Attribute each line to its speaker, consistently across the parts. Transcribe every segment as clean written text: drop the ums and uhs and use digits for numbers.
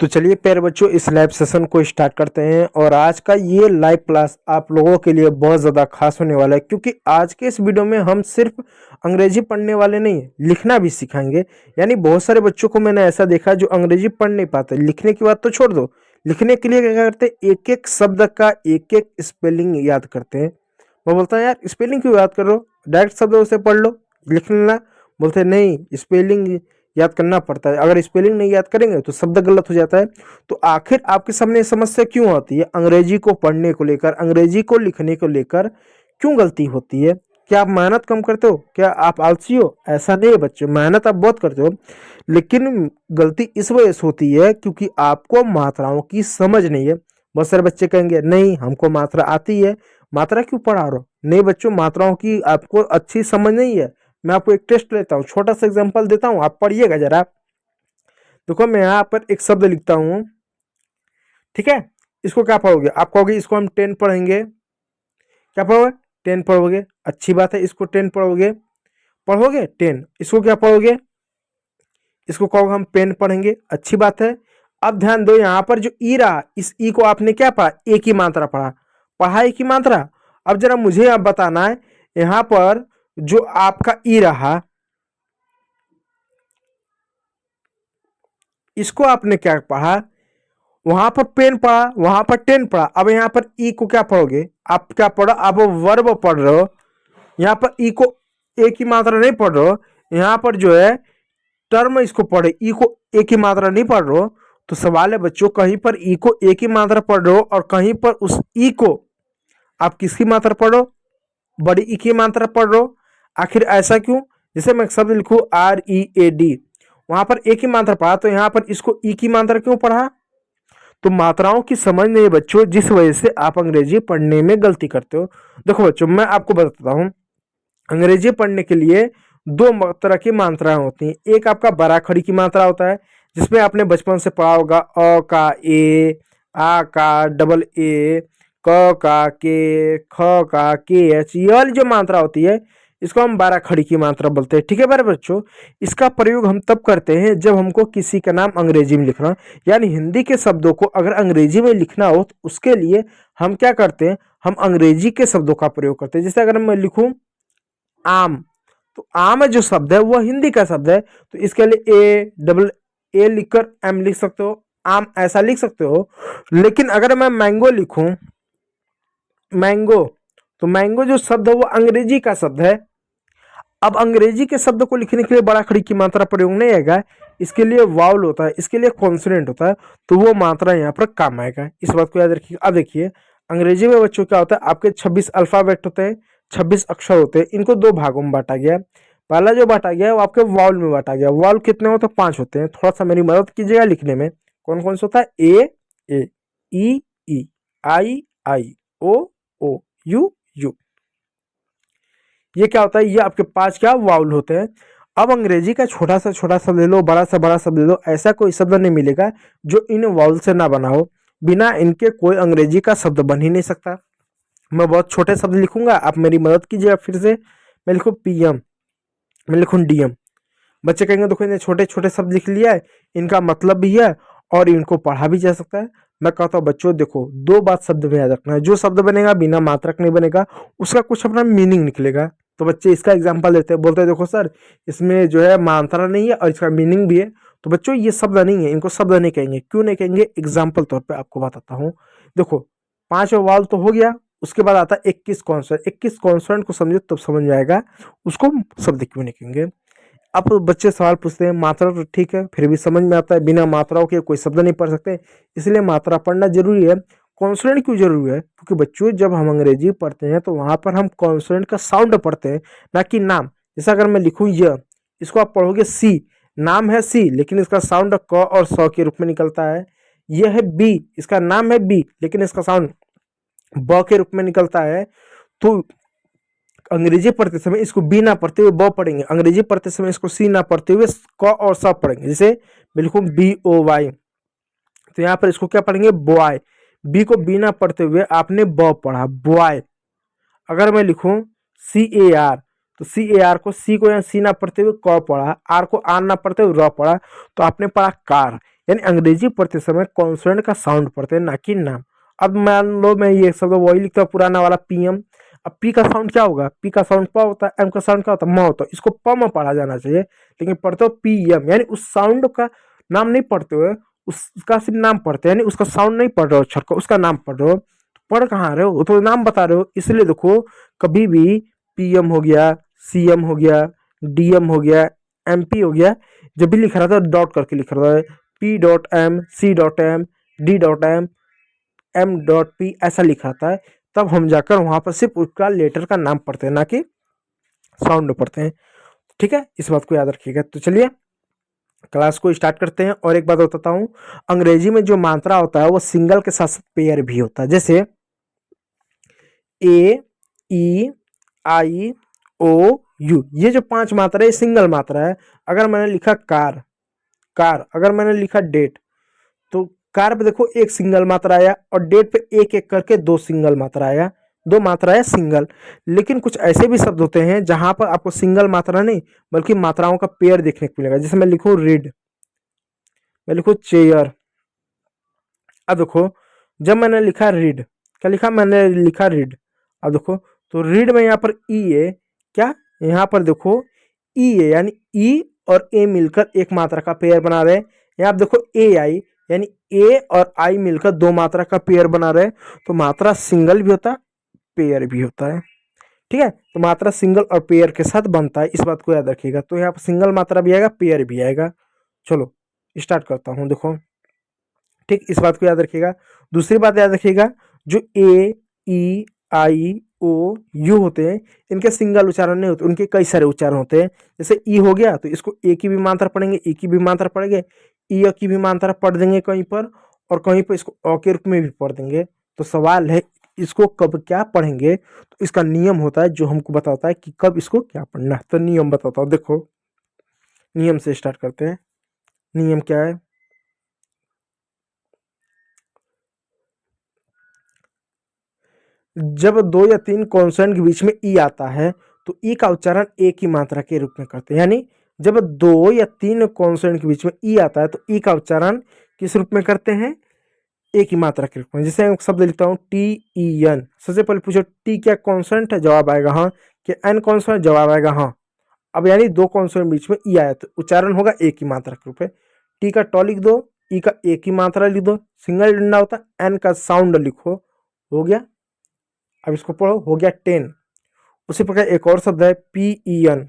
Speaker 1: तो चलिए प्यारे बच्चों, इस लाइव सेशन को स्टार्ट करते हैं। और आज का ये लाइव क्लास आप लोगों के लिए बहुत ज़्यादा खास होने वाला है, क्योंकि आज के इस वीडियो में हम सिर्फ अंग्रेजी पढ़ने वाले नहीं, लिखना भी सिखाएंगे। यानी बहुत सारे बच्चों को मैंने ऐसा देखा जो अंग्रेजी पढ़ नहीं पाते, लिखने की बात तो छोड़ दो, लिखने के लिए क्या करते हैं, एक एक शब्द का एक एक स्पेलिंग याद करते हैं। मैं बोलता हूँ यार स्पेलिंग क्यों याद करो, डायरेक्ट शब्द उसे पढ़ लो, लिख लेना। बोलते हैं नहीं, स्पेलिंग याद करना पड़ता है, अगर स्पेलिंग नहीं याद करेंगे तो शब्द गलत हो जाता है। तो आखिर आपके सामने समस्या क्यों आती है, अंग्रेजी को पढ़ने को लेकर, अंग्रेजी को लिखने को लेकर क्यों गलती होती है? क्या आप मेहनत कम करते हो, क्या आप आलसी हो? ऐसा नहीं है बच्चों, मेहनत आप बहुत करते हो, लेकिन गलती इस वजह से होती है क्योंकि आपको मात्राओं की समझ नहीं है। बहुत सारे बच्चे कहेंगे नहीं हमको मात्रा आती है, मात्रा क्यों पढ़ा रहे हो? नहीं बच्चों, मात्राओं की आपको अच्छी समझ नहीं है। मैं आपको एक टेस्ट लेता हूँ, छोटा सा एग्जांपल देता हूँ, आप पढ़िएगा जरा। देखो मैं यहाँ पर एक शब्द लिखता हूँ, ठीक है? इसको क्या पढ़ोगे? आप कहोगे इसको हम 10 पढ़ेंगे। क्या पढ़ोगे? 10 पढ़ोगे, अच्छी बात है। इसको 10 पढ़ोगे, पढ़ोगे 10। इसको क्या पढ़ोगे? इसको कहोगे हम पेन पढ़ेंगे, अच्छी बात है। अब ध्यान दो, यहाँ पर जो ई रहा, इस ई को आपने क्या पढ़ा? एक ही मात्रा पढ़ा, पढ़ा एक ही मात्रा। अब जरा मुझे आप बताना है, यहाँ पर जो आपका ई रहा, इसको आपने क्या पढ़ा? वहां पर पेन पढ़ा, वहां पर 10 पढ़ा। अब यहाँ पर ई को क्या पढ़ोगे? आप क्या पढ़ो? आप वर्ब पढ़ रहे हो। यहाँ पर ई को एक ही मात्रा नहीं पढ़ रहे हो, यहाँ पर जो है टर्म इसको पढ़े, ई को एक ही मात्रा नहीं पढ़ रहे हो। तो सवाल है बच्चों, कहीं पर ई को एक ही मात्रा पढ़ रहे हो और कहीं पर उस ई को आप किसकी मात्रा पढ़ो? बड़ी ई की मात्रा पढ़ रहे हो। आखिर ऐसा क्यों? जैसे मैं एक शब्द लिखूं READ, वहां पर एक ही मात्रा पढ़ा, तो यहाँ पर इसको ई की मात्रा क्यों पढ़ा? तो मात्राओं की समझ नहीं है बच्चों, जिस वजह से आप अंग्रेजी पढ़ने में गलती करते हो। देखो बच्चों, मैं आपको बताता हूँ, अंग्रेजी पढ़ने के लिए दो तरह की मात्राएं होती हैं। एक आपका बड़ा खड़ी की मात्रा होता है, जिसमें आपने बचपन से पढ़ा होगा, अ का ए, आ का डबल ए, क का के, ख का के एच। ये वाली जो मात्रा होती है, इसको हम 12 खड़ी की मात्रा बोलते हैं, ठीक है मेरे बच्चों। इसका प्रयोग हम तब करते हैं जब हमको किसी का नाम अंग्रेजी में लिखना, यानी हिंदी के शब्दों को अगर अंग्रेजी में लिखना हो तो उसके लिए हम क्या करते हैं, हम अंग्रेजी के शब्दों का प्रयोग करते हैं। जैसे अगर मैं लिखूं आम, तो आम जो शब्द है वह हिंदी का शब्द है, तो इसके लिए ए डबल ए लिखकर एम लिख सकते हो, आम ऐसा लिख सकते हो। लेकिन अगर मैं मैंगो लिखूं, मैंगो, तो मैंगो जो शब्द है वो अंग्रेजी का शब्द है। अब अंग्रेजी के शब्द को लिखने के लिए बड़ा खड़ी की मात्रा प्रयोग नहीं आएगा, इसके लिए वाउल होता है, इसके लिए कॉन्सोनेंट होता है, तो वो मात्रा यहाँ पर काम आएगा। इस बात को याद रखिए। अब देखिए अंग्रेजी में बच्चों क्या होता है, आपके 26 अल्फाबेट होते हैं, 26 अक्षर होते हैं, इनको दो भागों में बांटा गया। पहला जो बांटा गया है वो आपके वाउल में बांटा गया। वाउल कितने होते हैं? 5 होते हैं। थोड़ा सा मेरी मदद कीजिएगा लिखने में, कौन कौन से होता है? ए ई आई ओ यू। ये क्या होता है? ये आपके 5 क्या वाउल होते हैं। अब अंग्रेजी का छोटा सा शब्द ले लो, बड़ा सा शब्द ले लो, ऐसा कोई शब्द नहीं मिलेगा जो इन वाउल से ना बना हो। बिना इनके कोई अंग्रेजी का शब्द बन ही नहीं सकता। मैं बहुत छोटे शब्द लिखूंगा, आप मेरी मदद कीजिएगा फिर से। मैं लिखूँ PM, मैं लिखूँ DM। बच्चे कहेंगे देखो इन्हें छोटे छोटे शब्द लिख लिया है, इनका मतलब भी है और इनको पढ़ा भी जा सकता है। मैं कहता हूँ बच्चों देखो, दो बात शब्द में याद रखना है, जो शब्द बनेगा बिना मात्रक नहीं बनेगा, उसका कुछ अपना मीनिंग निकलेगा। तो बच्चे इसका एग्जाम्पल देते हैं, बोलते हैं देखो सर इसमें जो है मात्रा नहीं है और इसका मीनिंग भी है। तो बच्चों ये शब्द नहीं है, इनको शब्द नहीं कहेंगे। क्यों नहीं कहेंगे? एग्जाम्पल तौर पर आपको बताता हूँ। देखो 5 वाल तो हो गया, उसके बाद आता है 21 कॉन्सोनेंट। 21 कॉन्सोनेंट को समझो तब समझ में आएगा उसको शब्द क्यों नहीं कहेंगे। अब बच्चे सवाल पूछते हैं मात्रा तो ठीक है, फिर भी समझ में आता है बिना मात्राओं के कोई शब्द नहीं पढ़ सकते, इसलिए मात्रा पढ़ना जरूरी है। कॉन्सोनेंट क्यों जरूरी है? क्योंकि बच्चों जब हम अंग्रेजी पढ़ते हैं तो वहां पर हम कॉन्सोनेंट का साउंड पढ़ते हैं, ना कि नाम। जैसे अगर मैं लिखूं य, इसको आप पढ़ोगे सी, नाम है सी लेकिन इसका साउंड क और स के रूप में निकलता है। यह है बी, इसका नाम है बी लेकिन इसका साउंड ब के रूप में निकलता है। तो अंग्रेजी पढ़ते समय इसको बी ना पढ़ते हुए ब पढ़ेंगे, अंग्रेजी पढ़ते समय इसको सी ना पढ़ते हुए क और स पढ़ेंगे। जैसे मैं लिखूं BOY, तो यहाँ पर इसको क्या पढ़ेंगे? बॉय। बी को बी ना पढ़ते हुए आपने ब पढ़ा, बॉय। अगर मैं लिखूं CAR, तो CAR को सी को यहाँ सी ना पढ़ते हुए क पढ़ा, आर को आर ना पढ़ते हुए र पढ़ा, तो आपने पढ़ा कार। यानी अंग्रेजी पढ़ते समय कॉन्सोनेंट का साउंड पढ़ते हैं, ना कि नाम। अब मान लो मैं ये शब्द वही लिखता हूँ पुराना वाला पीएम, अब पी का साउंड क्या होगा, पी का साउंड प होता है, एम का साउंड क्या होता है, म होता है। इसको प में पढ़ा जाना चाहिए, लेकिन पढ़ते हो पीएम, यानी उस साउंड का नाम नहीं पढ़ते हुए उसका सिर्फ नाम पढ़ते हैं, यानी उसका साउंड नहीं पढ़ रहे हो अक्षर को, उसका नाम पढ़ रहे हो। पढ़ कहाँ रहे हो, वो तो नाम बता रहे हो। इसलिए देखो कभी भी पीएम हो गया, सीएम हो गया, डीएम हो गया, एमपी हो गया, जब भी लिख रहा था डॉट करके लिख रहा है, P dot M, C dot M, D dot M dot P, ऐसा लिखा था है। तब हम जाकर वहां पर सिर्फ उसका लेटर का नाम पढ़ते हैं, ना कि साउंड पढ़ते हैं। ठीक है, इस बात को याद रखिएगा। तो चलिए क्लास को स्टार्ट करते हैं। और एक बात बताता हूँ, अंग्रेजी में जो मात्रा होता है वो सिंगल के साथ साथ पेयर भी होता है। जैसे ए, ई, आई, ओ, यू, ये जो 5 मात्रा है ये सिंगल मात्रा है। अगर मैंने लिखा कार, अगर मैंने लिखा डेट, तो कार पे देखो एक सिंगल मात्रा आया, और डेट पे एक एक करके 2 सिंगल मात्रा आया, 2 मात्रा है सिंगल। लेकिन कुछ ऐसे भी शब्द होते हैं जहां पर आपको सिंगल मात्रा नहीं बल्कि मात्राओं का पेयर देखने को मिलेगा। जैसे मैं लिखूं रीड, मैं लिखूं चेयर। अब देखो जब मैंने लिखा रीड, क्या लिखा, मैंने लिखा रीड। अब देखो तो रीड में यहाँ पर ई है, क्या, यहाँ पर देखो ई है, यानी ई और ए मिलकर एक मात्रा का पेयर बना रहे हैं। यहाँ आप देखो ए आई, यानी ए और आई मिलकर 2 मात्रा का पेयर बना रहे हैं। तो मात्रा सिंगल भी होता है, पेयर भी होता है। ठीक है, तो मात्रा सिंगल और पेयर के साथ बनता है, इस बात को याद रखिएगा। तो यहाँ पर सिंगल मात्रा भी आएगा, पेयर भी आएगा। चलो स्टार्ट करता हूँ, देखो ठीक, इस बात को याद रखिएगा। दूसरी बात याद रखिएगा, जो ए, ई, आई, ओ, यू होते हैं, इनके सिंगल उच्चारण नहीं होते, उनके कई सारे उच्चारण होते हैं। जैसे ई हो गया तो इसको ए की भी मात्रा पढ़ेंगे, ई की भी मात्रा पढ़ेंगे, ई की भी मात्रा पढ़ देंगे कहीं पर, और कहीं पर इसको अ के रूप में भी पढ़ देंगे। तो सवाल है इसको कब क्या पढ़ेंगे, तो इसका नियम होता है जो हमको बताता है कि कब इसको क्या पढ़ना है। तो नियम बताता हूँ, देखो नियम से स्टार्ट करते हैं। नियम क्या है, जब 2 या 3 कॉन्सोनेंट के बीच में ई आता है तो ई का उच्चारण ए की मात्रा के रूप में करते हैं। यानी जब 2 या 3 कॉन्सोनेंट के बीच में ई आता है तो ई का उच्चारण किस रूप में करते हैं, ए की मात्रा के रूप में। जैसे मैं शब्द लिखता हूँ टी ई एन, सबसे पहले पूछो टी क्या कॉन्सोनेंट है, जवाब आएगा हाँ। क्या एन कॉन्सोनेंट, जवाब आएगा हाँ। अब यानी 2 कॉन्सोनेंट बीच में ई आया तो उच्चारण होगा ए की मात्रा के रूप में। टी का टॉ लिख दो, ई का ए की मात्रा लिख दो, सिंगल डंडा होता है, एन का साउंड लिखो, हो गया। अब इसको पढ़ो, हो गया 10। उसी प्रकार एक और शब्द है पी ई एन,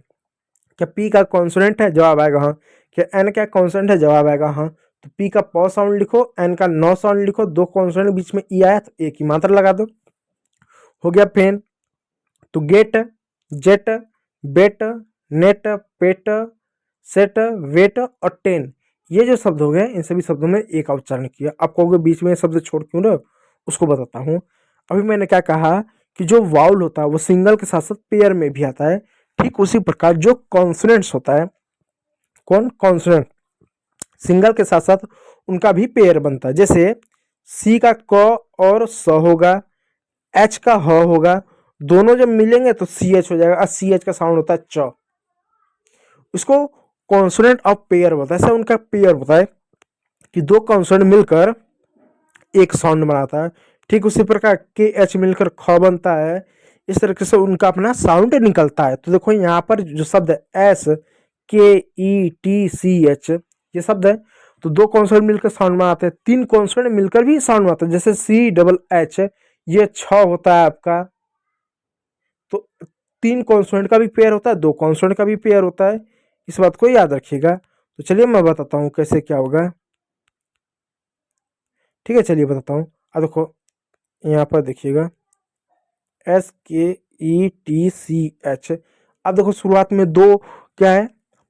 Speaker 1: क्या पी का कॉन्सोनेंट है, जवाब आएगा हाँ। क्या एन का कॉन्सोनेंट है, जवाब आएगा हाँ। तो पी का पॉ साउंड लिखो, एन का नो साउंड लिखो, 2 कॉन्सोनेंट बीच में ई आया तो एक ही मात्रा लगा दो, हो गया पेन। तो गेट, जेट, बेट, नेट, पेट, सेट, वेट और 10, ये जो शब्द हो गए इन सभी शब्दों में एक का उच्चारण किया। आप कहोगे बीच में शब्द छोड़ क्यों रहे हो, उसको बताता हूँ। अभी मैंने क्या कहा कि जो वाउल होता है वो सिंगल के साथ साथ पेयर में भी आता है। ठीक उसी प्रकार जो कॉन्सोनेंट्स होता है, कौन कॉन्सोनेंट, सिंगल के साथ साथ उनका भी पेयर बनता है। जैसे सी का क और स होगा, एच का ह होगा, दोनों जब मिलेंगे तो सी एच हो जाएगा, और सी एच का साउंड होता है च। इसको कॉन्सोनेंट ऑफ पेयर बोलता है। ऐसा उनका पेयर होता है कि 2 कॉन्सोनेंट मिलकर एक साउंड बनाता है। ठीक उसी प्रकार के एच मिलकर ख बनता है, इस तरीके से उनका अपना साउंड निकलता है। तो देखो यहाँ पर जो शब्द है एस के ई टी सी एच, ये शब्द है, तो 2 कॉन्सोनेंट मिलकर साउंड बनाते हैं, 3 कॉन्सोनेंट मिलकर भी साउंड बनाते हैं। जैसे सी डबल एच, ये छ होता है आपका, तो 3 कॉन्सोनेंट का भी पेयर होता है, 2 कॉन्सोनेंट का भी पेयर होता है, इस बात को याद रखिएगा। तो चलिए मैं बताता हूँ कैसे क्या होगा। ठीक है, चलिए बताता हूँ। अब देखो यहाँ पर देखिएगा एस के ई टी सी एच। अब देखो शुरुआत में 2 क्या है,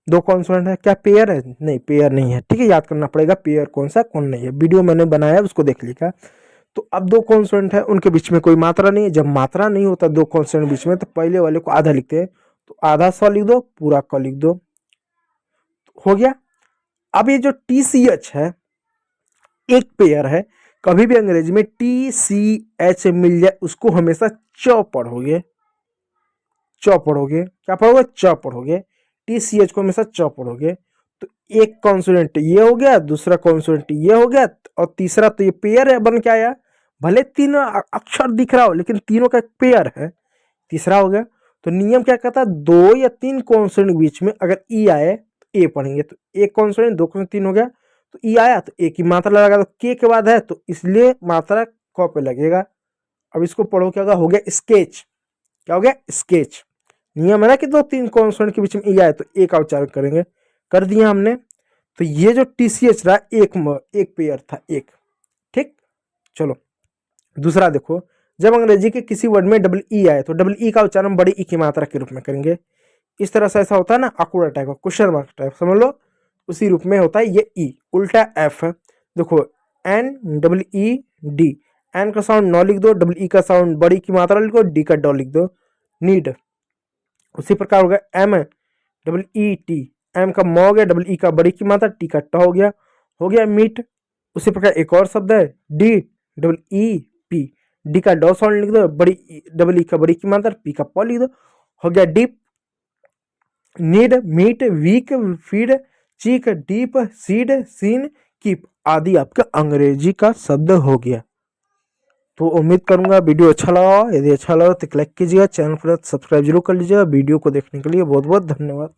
Speaker 1: 2 कॉन्सोनेंट है, क्या पेयर है, नहीं पेयर नहीं है। ठीक है, याद करना पड़ेगा पेयर कौन सा कौन नहीं है, वीडियो मैंने बनाया है उसको देख लीजिएगा। तो अब 2 कॉन्सोनेंट है, उनके बीच में कोई मात्रा नहीं है। जब मात्रा नहीं होता 2 कॉन्सोनेंट बीच में तो पहले वाले को आधा लिखते हैं, तो आधा स लिख दो, पूरा क लिख दो, हो गया। अब ये जो टी सी एच है एक पेयर है, कभी भी अंग्रेजी में टी सी एच मिल जाए उसको हमेशा च पढ़ोगे, च पढ़ोगे, क्या पढ़ोगे, च पढ़ोगे। टी सी एच को हमेशा च पढ़ोगे। तो एक कॉन्सोनेंट ये हो गया, दूसरा कॉन्सोनेंट ये हो गया, और तीसरा तो ये पेयर है, बन के आया। भले तीन अक्षर दिख रहा हो लेकिन तीनों का एक पेयर है, तीसरा हो गया। तो नियम क्या कहता है, दो या तीन कॉन्सोनेंट के बीच में अगर ई आए तो ए पढ़ेंगे। तो एक कॉन्सोनेंट, दो कॉन्सोनेंट, तीन हो गया, तो ई आया तो ए की मात्रा लगाएगा, तो के बाद है तो इसलिए मात्रा क पे लगेगा। अब इसको पढ़ो, क्या होगा, हो गया स्केच। क्या हो गया, स्केच। नियम है ना कि दो तीन कॉन्सोनेंट के बीच में ई आए तो ए का उच्चारण करेंगे, कर दिया हमने। तो ये जो टीसीएच रहा एक पेयर था, एक। ठीक, चलो दूसरा देखो, जब अंग्रेजी के किसी वर्ड में डबल ई आए तो डबल ई का उच्चारण बड़ी ई की मात्रा के रूप में करेंगे। इस तरह से ऐसा होता है ना, अकूड़ा टाइप का, क्वेश्चन मार्क टाइप, समझ लो, उसी रूप में होता है ये ई। उल्टा एफ है, देखो N double E D, N का साउंड नौ लिख दो, डबल ई का साउंड बड़ी की मात्रा लिखो, डी का डॉ लिख दो, नीड। उसी प्रकार हो गया M double E T, M का म हो गया, डबल ई का बड़ी की मात्रा, टी का ट हो गया मीट। उसी प्रकार एक और शब्द है D double E P, D का डॉ साउंड लिख दो, बड़ी डबल ई का बड़ी की मात्रा, पी का प लिख दो, हो गया deep. Need, meet, week, feed, cheek, deep, seed, seen, keep आदि आपका अंग्रेजी का शब्द हो गया। तो उम्मीद करूंगा वीडियो अच्छा लगा। यदि अच्छा लगा तो लाइक कीजिएगा, चैनल पर सब्सक्राइब जरूर कर लीजिएगा। वीडियो को देखने के लिए बहुत बहुत धन्यवाद।